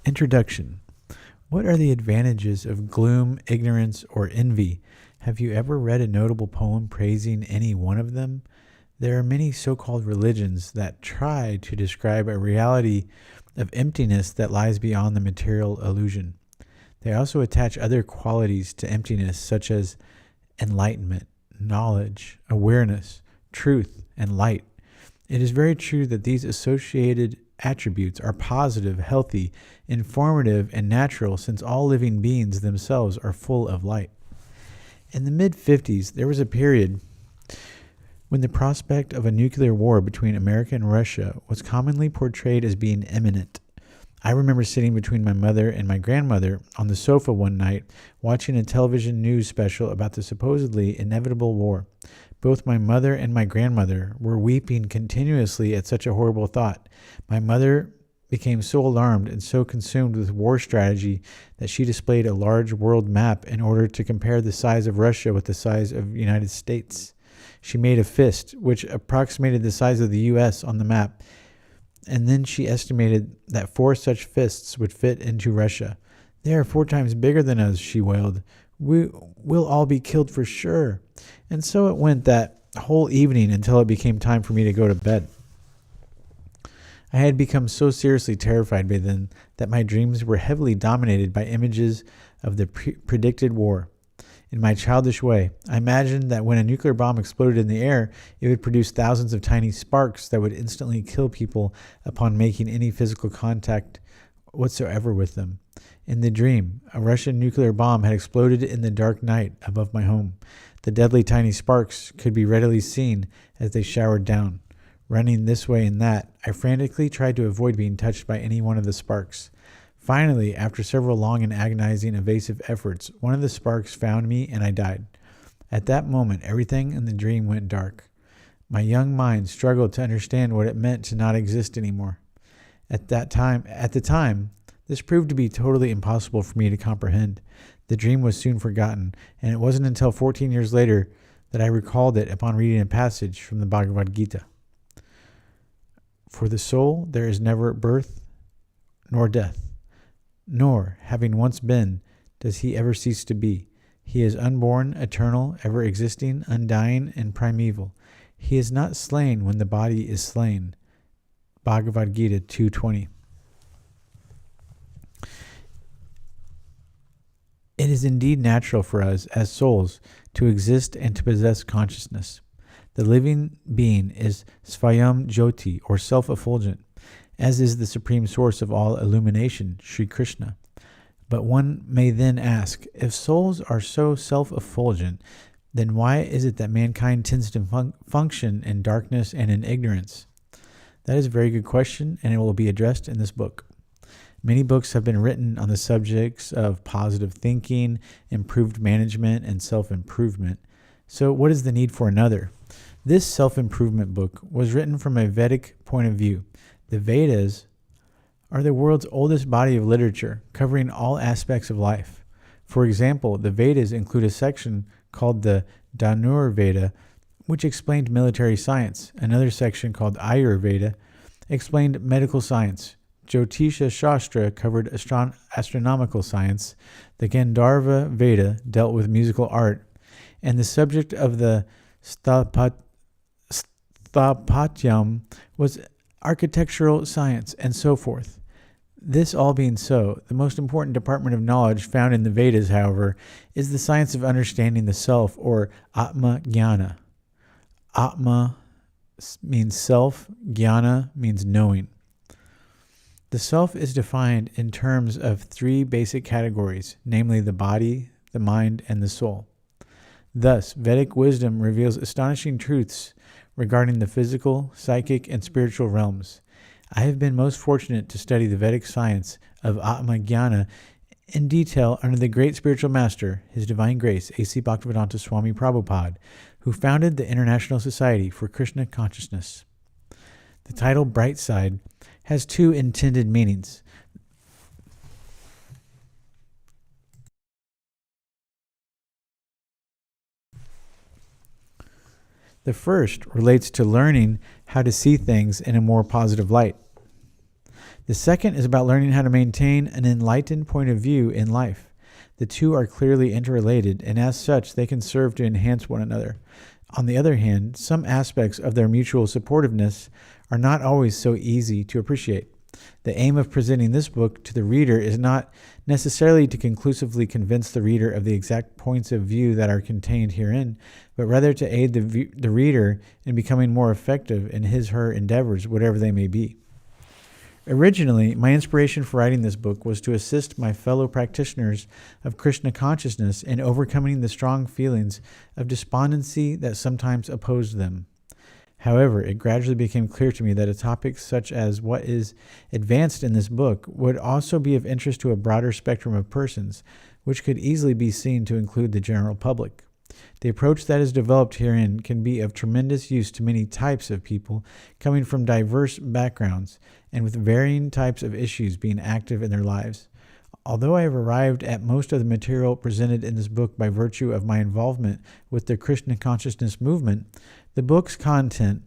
Introduction. What are the advantages of gloom, ignorance, or envy? Have you ever read a notable poem praising any one of them? There are many so-called religions that try to describe a reality of emptiness that lies beyond the material illusion. They also attach other qualities to emptiness, such as enlightenment, knowledge, awareness, truth, and light. It is very true that these associated attributes are positive, healthy, informative, and natural, since all living beings themselves are full of light. In the mid-50s, there was a period when the prospect of a nuclear war between America and Russia was commonly portrayed as being imminent. I remember sitting between my mother and my grandmother on the sofa one night, watching a television news special about the supposedly inevitable war. Both my mother and my grandmother were weeping continuously at such a horrible thought. My mother became so alarmed and so consumed with war strategy that she displayed a large world map in order to compare the size of Russia with the size of the United States. She made a fist, which approximated the size of the U.S. on the map, and then she estimated that 4 such fists would fit into Russia. "They are 4 times bigger than us," she wailed. We'll all be killed for sure." And so it went that whole evening until it became time for me to go to bed. I had become so seriously terrified by then that my dreams were heavily dominated by images of the predicted war. In my childish way, I imagined that when a nuclear bomb exploded in the air, it would produce thousands of tiny sparks that would instantly kill people upon making any physical contact whatsoever with them. In the dream, a Russian nuclear bomb had exploded in the dark night above my home. The deadly tiny sparks could be readily seen as they showered down. Running this way and that, I frantically tried to avoid being touched by any one of the sparks. Finally, after several long and agonizing evasive efforts, one of the sparks found me and I died. At that moment, everything in the dream went dark. My young mind struggled to understand what it meant to not exist anymore. At the time, this proved to be totally impossible for me to comprehend. The dream was soon forgotten, and it wasn't until 14 years later that I recalled it upon reading a passage from the Bhagavad-gita. "For the soul there is never birth nor death, nor, having once been, does he ever cease to be. He is unborn, eternal, ever existing, undying, and primeval. He is not slain when the body is slain." Bhagavad-gita 2:20. It is indeed natural for us as souls to exist and to possess consciousness. The living being is Svayam Jyoti, or self-effulgent, as is the supreme source of all illumination, Sri Krishna. But one may then ask, if souls are so self-effulgent, then why is it that mankind tends to function in darkness and in ignorance? That is a very good question, and it will be addressed in this book. Many books have been written on the subjects of positive thinking, improved management, and self-improvement. So what is the need for another? This self-improvement book was written from a Vedic point of view. The Vedas are the world's oldest body of literature, covering all aspects of life. For example, the Vedas include a section called the Danavir, which explained military science. Another section called Ayurveda explained medical science. Jyotisha Shastra covered astronomical science. The Gandharva Veda dealt with musical art. And the subject of the Sthapatyam was architectural science, and so forth. This all being so, the most important department of knowledge found in the Vedas, however, is the science of understanding the self, or Atma Jnana. Atma means self, Jnana means knowing. The self is defined in terms of 3 basic categories, namely the body, the mind, and the soul. Thus, Vedic wisdom reveals astonishing truths regarding the physical, psychic, and spiritual realms. I have been most fortunate to study the Vedic science of Atma Jnana in detail under the great spiritual master, His Divine Grace, A.C. Bhaktivedanta Swami Prabhupada, who founded the International Society for Krishna Consciousness. The title Bright Side has 2 intended meanings. The first relates to learning how to see things in a more positive light. The second is about learning how to maintain an enlightened point of view in life. The two are clearly interrelated, and as such, they can serve to enhance one another. On the other hand, some aspects of their mutual supportiveness are not always so easy to appreciate. The aim of presenting this book to the reader is not necessarily to conclusively convince the reader of the exact points of view that are contained herein, but rather to aid the reader in becoming more effective in his/her endeavors, whatever they may be. Originally, my inspiration for writing this book was to assist my fellow practitioners of Krishna consciousness in overcoming the strong feelings of despondency that sometimes opposed them. However, it gradually became clear to me that a topic such as what is advanced in this book would also be of interest to a broader spectrum of persons, which could easily be seen to include the general public. The approach that is developed herein can be of tremendous use to many types of people coming from diverse backgrounds and with varying types of issues being active in their lives. Although I have arrived at most of the material presented in this book by virtue of my involvement with the Krishna consciousness movement, the book's content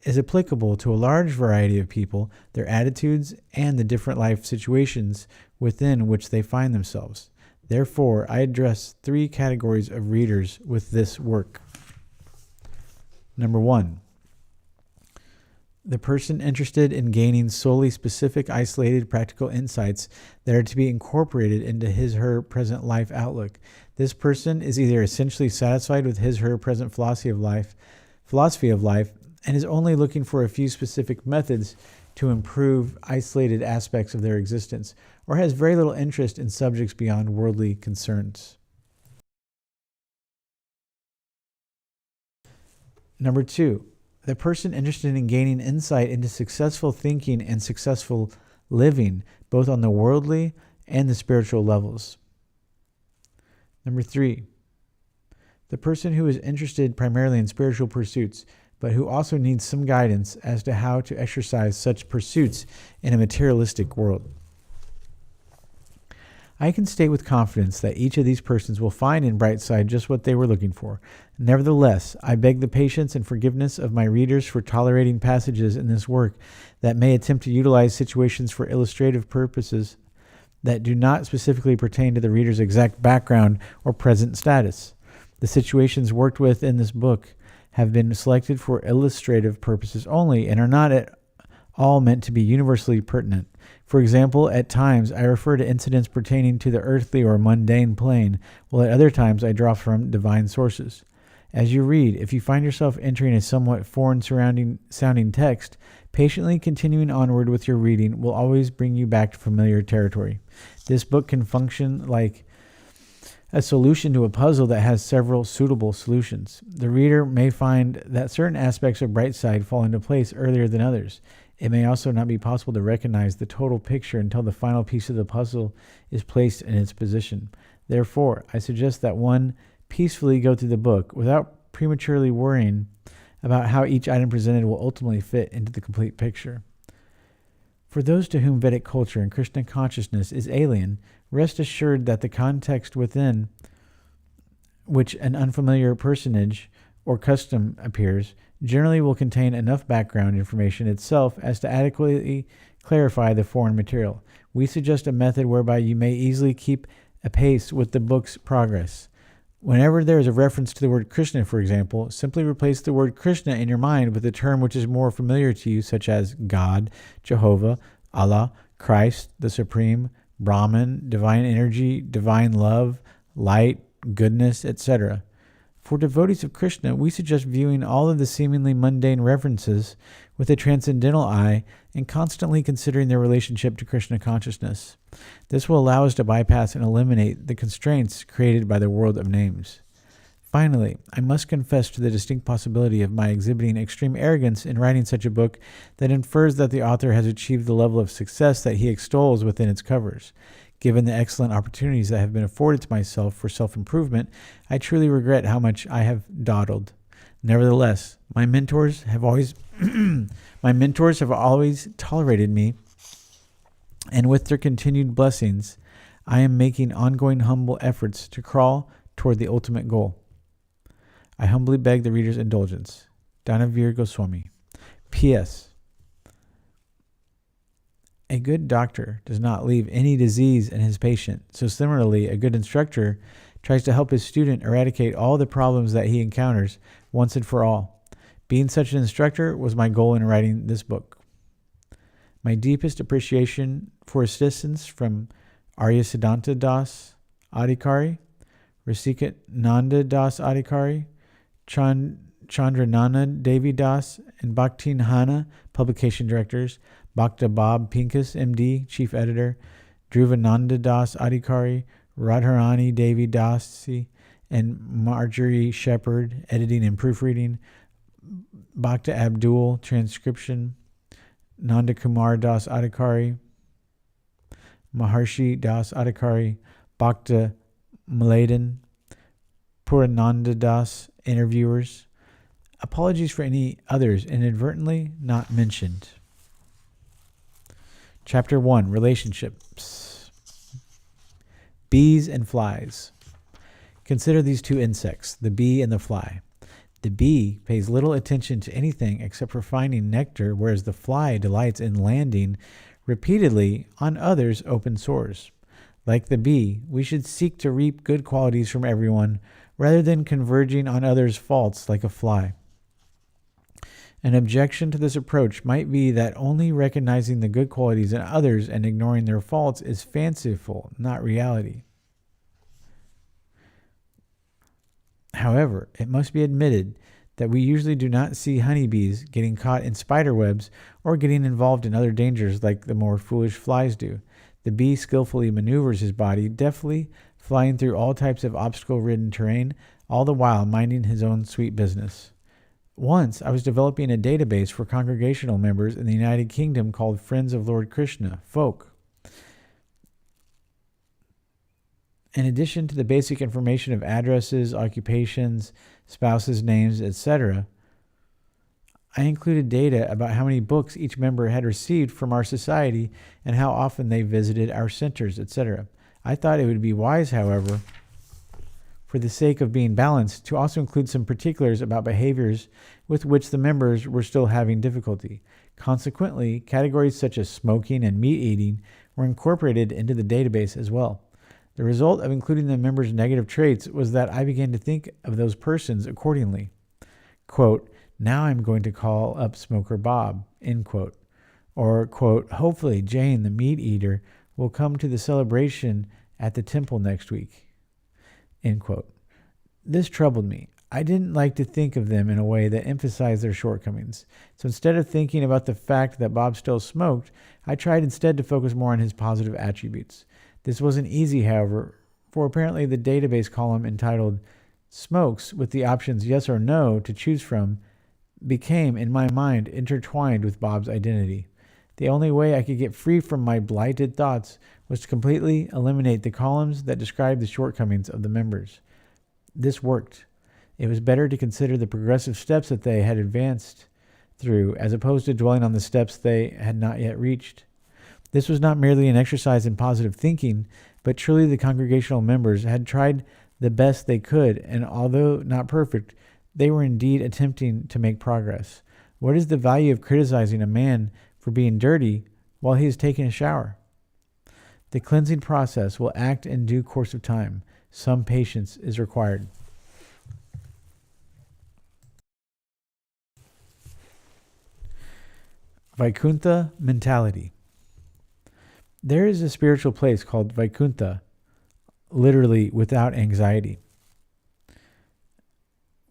is applicable to a large variety of people, their attitudes, and the different life situations within which they find themselves. Therefore, I address three categories of readers with this work. Number 1. The person interested in gaining solely specific, isolated, practical insights that are to be incorporated into his/her present life outlook. This person is either essentially satisfied with his/her present philosophy of life, and is only looking for a few specific methods to improve isolated aspects of their existence, or has very little interest in subjects beyond worldly concerns. Number 2. The person interested in gaining insight into successful thinking and successful living, both on the worldly and the spiritual levels. Number 3. The person who is interested primarily in spiritual pursuits, but who also needs some guidance as to how to exercise such pursuits in a materialistic world. I can state with confidence that each of these persons will find in Brightside just what they were looking for. Nevertheless, I beg the patience and forgiveness of my readers for tolerating passages in this work that may attempt to utilize situations for illustrative purposes that do not specifically pertain to the reader's exact background or present status. The situations worked with in this book have been selected for illustrative purposes only and are not at all meant to be universally pertinent. For example, at times I refer to incidents pertaining to the earthly or mundane plane, while at other times I draw from divine sources. As you read, if you find yourself entering a somewhat foreign sounding text, patiently continuing onward with your reading will always bring you back to familiar territory. This book can function like a solution to a puzzle that has several suitable solutions. The reader may find that certain aspects of Brightside fall into place earlier than others. It may also not be possible to recognize the total picture until the final piece of the puzzle is placed in its position. Therefore, I suggest that one peacefully go through the book without prematurely worrying about how each item presented will ultimately fit into the complete picture. For those to whom Vedic culture and Krishna consciousness is alien, rest assured that the context within which an unfamiliar personage or custom appears generally will contain enough background information itself as to adequately clarify the foreign material. We suggest a method whereby you may easily keep apace with the book's progress. Whenever there is a reference to the word Krishna, for example, simply replace the word Krishna in your mind with a term which is more familiar to you, such as God, Jehovah, Allah, Christ, the Supreme, Brahman, divine energy, divine love, light, goodness, etc. For devotees of Krishna, we suggest viewing all of the seemingly mundane references with a transcendental eye and constantly considering their relationship to Krishna consciousness. This will allow us to bypass and eliminate the constraints created by the world of names. Finally, I must confess to the distinct possibility of my exhibiting extreme arrogance in writing such a book that infers that the author has achieved the level of success that he extols within its covers. Given the excellent opportunities that have been afforded to myself for self-improvement, I truly regret how much I have dawdled. Nevertheless, my mentors have always tolerated me, and with their continued blessings, I am making ongoing humble efforts to crawl toward the ultimate goal. I humbly beg the reader's indulgence. Danavir Goswami. P.S. A good doctor does not leave any disease in his patient. So similarly, a good instructor tries to help his student eradicate all the problems that he encounters once and for all. Being such an instructor was my goal in writing this book. My deepest appreciation for assistance from Arya Siddhanta Das Adhikari, Rasikat Nanda Das Adhikari, Chandranana Devi Das, and Bhakti Hana, publication directors, Bhakta Bob Pincus, MD, chief editor, Dhruvananda Das Adhikari, Radharani Devi Dasi, and Marjorie Shepherd, editing and proofreading, Bhakta Abdul, transcription, Nanda Kumar Das Adhikari, Maharshi Das Adhikari, Bhakta Maladan, Purananda Das, interviewers. Apologies for any others inadvertently not mentioned. Chapter 1, Relationships. Bees and flies. Consider these two insects, the bee and the fly. The bee pays little attention to anything except for finding nectar, whereas the fly delights in landing repeatedly on others' open sores. Like the bee, we should seek to reap good qualities from everyone rather than converging on others' faults like a fly. An objection to this approach might be that only recognizing the good qualities in others and ignoring their faults is fanciful, not reality. However, it must be admitted that we usually do not see honeybees getting caught in spider webs or getting involved in other dangers like the more foolish flies do. The bee skillfully maneuvers his body, deftly flying through all types of obstacle-ridden terrain, all the while minding his own sweet business. Once, I was developing a database for congregational members in the United Kingdom called Friends of Lord Krishna, Folk. In addition to the basic information of addresses, occupations, spouses' names, etc., I included data about how many books each member had received from our society and how often they visited our centers, etc. I thought it would be wise, however, for the sake of being balanced, to also include some particulars about behaviors with which the members were still having difficulty. Consequently, categories such as smoking and meat eating were incorporated into the database as well. The result of including the members' negative traits was that I began to think of those persons accordingly. Quote, now I'm going to call up Smoker Bob, end quote. Or, quote, hopefully Jane, the meat eater, will come to the celebration at the temple next week, end quote. This troubled me. I didn't like to think of them in a way that emphasized their shortcomings. So instead of thinking about the fact that Bob still smoked, I tried instead to focus more on his positive attributes. This wasn't easy, however, for apparently the database column entitled Smokes with the options yes or no to choose from became, in my mind, intertwined with Bob's identity. The only way I could get free from my blighted thoughts was to completely eliminate the columns that described the shortcomings of the members. This worked. It was better to consider the progressive steps that they had advanced through, as opposed to dwelling on the steps they had not yet reached. This was not merely an exercise in positive thinking, but truly the congregational members had tried the best they could, and although not perfect, they were indeed attempting to make progress. What is the value of criticizing a man for being dirty while he is taking a shower? The cleansing process will act in due course of time. Some patience is required. Vaikuntha mentality. There is a spiritual place called Vaikuntha, literally without anxiety,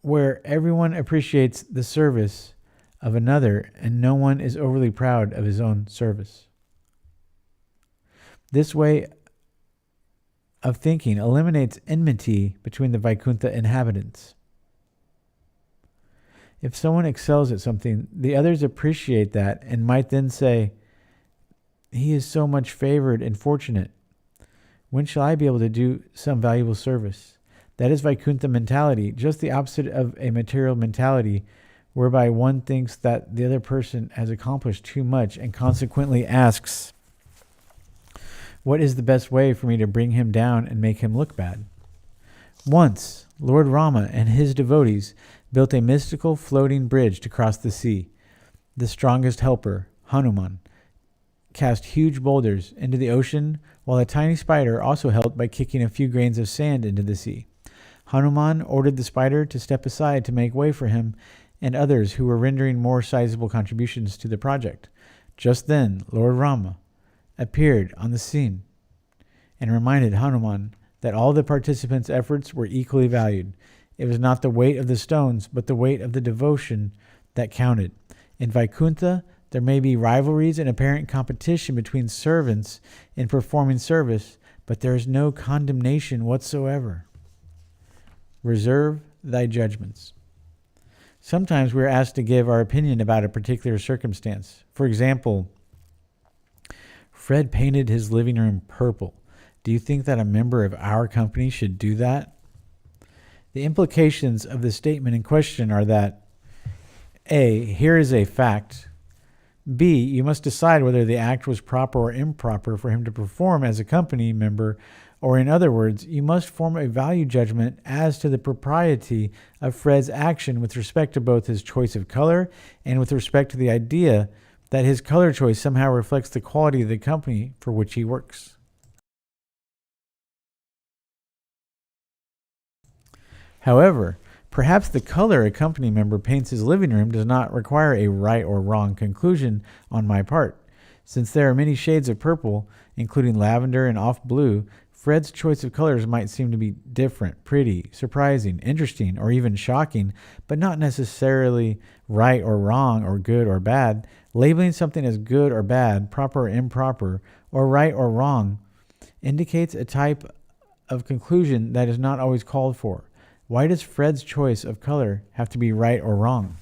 where everyone appreciates the service of another and no one is overly proud of his own service. This way of thinking eliminates enmity between the Vaikuntha inhabitants. If someone excels at something, the others appreciate that and might then say, he is so much favored and fortunate. When shall I be able to do some valuable service? That is Vaikuntha mentality, just the opposite of a material mentality, whereby one thinks that the other person has accomplished too much and consequently asks, what is the best way for me to bring him down and make him look bad? Once, Lord Rama and his devotees built a mystical floating bridge to cross the sea. The strongest helper, Hanuman, cast huge boulders into the ocean, while a tiny spider also helped by kicking a few grains of sand into the sea. Hanuman ordered the spider to step aside to make way for him and others who were rendering more sizable contributions to the project. Just then, Lord Rama appeared on the scene and reminded Hanuman that all the participants' efforts were equally valued. It was not the weight of the stones, but the weight of the devotion that counted. In Vaikuntha, there may be rivalries and apparent competition between servants in performing service, but there is no condemnation whatsoever. Reserve thy judgments. Sometimes we are asked to give our opinion about a particular circumstance. For example, Fred painted his living room purple. Do you think that a member of our company should do that? The implications of the statement in question are that A, here is a fact. B, you must decide whether the act was proper or improper for him to perform as a company member, or in other words, you must form a value judgment as to the propriety of Fred's action with respect to both his choice of color and with respect to the idea that his color choice somehow reflects the quality of the company for which he works. However, perhaps the color a company member paints his living room does not require a right or wrong conclusion on my part. Since there are many shades of purple, including lavender and off blue, Fred's choice of colors might seem to be different, pretty, surprising, interesting, or even shocking, but not necessarily right or wrong or good or bad. Labeling something as good or bad, proper or improper, or right or wrong indicates a type of conclusion that is not always called for. Why does Fred's choice of color have to be right or wrong?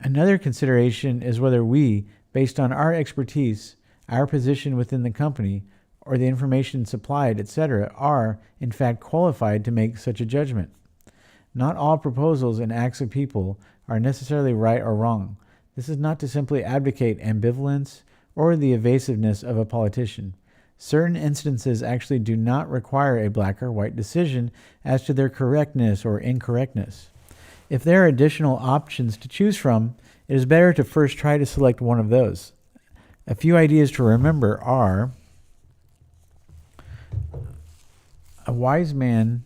Another consideration is whether we, based on our expertise, our position within the company, or the information supplied, etc., are, in fact, qualified to make such a judgment. Not all proposals and acts of people are necessarily right or wrong. This is not to simply advocate ambivalence or the evasiveness of a politician. Certain instances actually do not require a black or white decision as to their correctness or incorrectness. If there are additional options to choose from, it is better to first try to select one of those. A few ideas to remember are: a wise man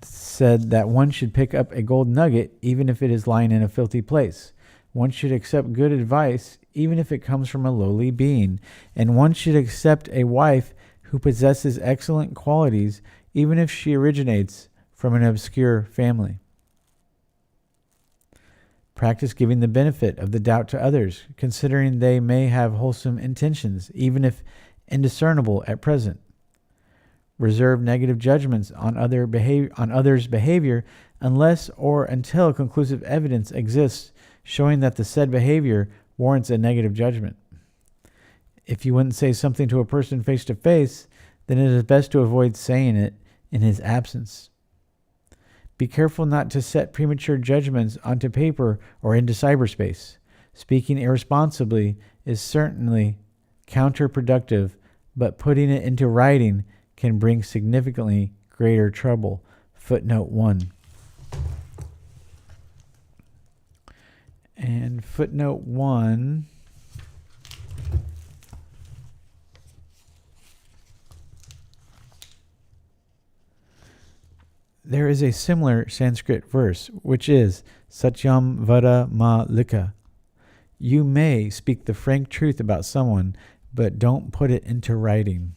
said that one should pick up a gold nugget even if it is lying in a filthy place. One should accept good advice even if it comes from a lowly being, and one should accept a wife who possesses excellent qualities even if she originates from an obscure family. Practice giving the benefit of the doubt to others, considering they may have wholesome intentions, even if indiscernible at present. Reserve negative judgments on others' behavior unless or until conclusive evidence exists showing that the said behavior warrants a negative judgment. If you wouldn't say something to a person face to face, then it is best to avoid saying it in his absence. Be careful not to set premature judgments onto paper or into cyberspace. Speaking irresponsibly is certainly counterproductive, but putting it into writing can bring significantly greater trouble. Footnote 1. And footnote 1 there is a similar Sanskrit verse, which is Satyam Vada Ma Lika. You may speak the frank truth about someone, but don't put it into writing.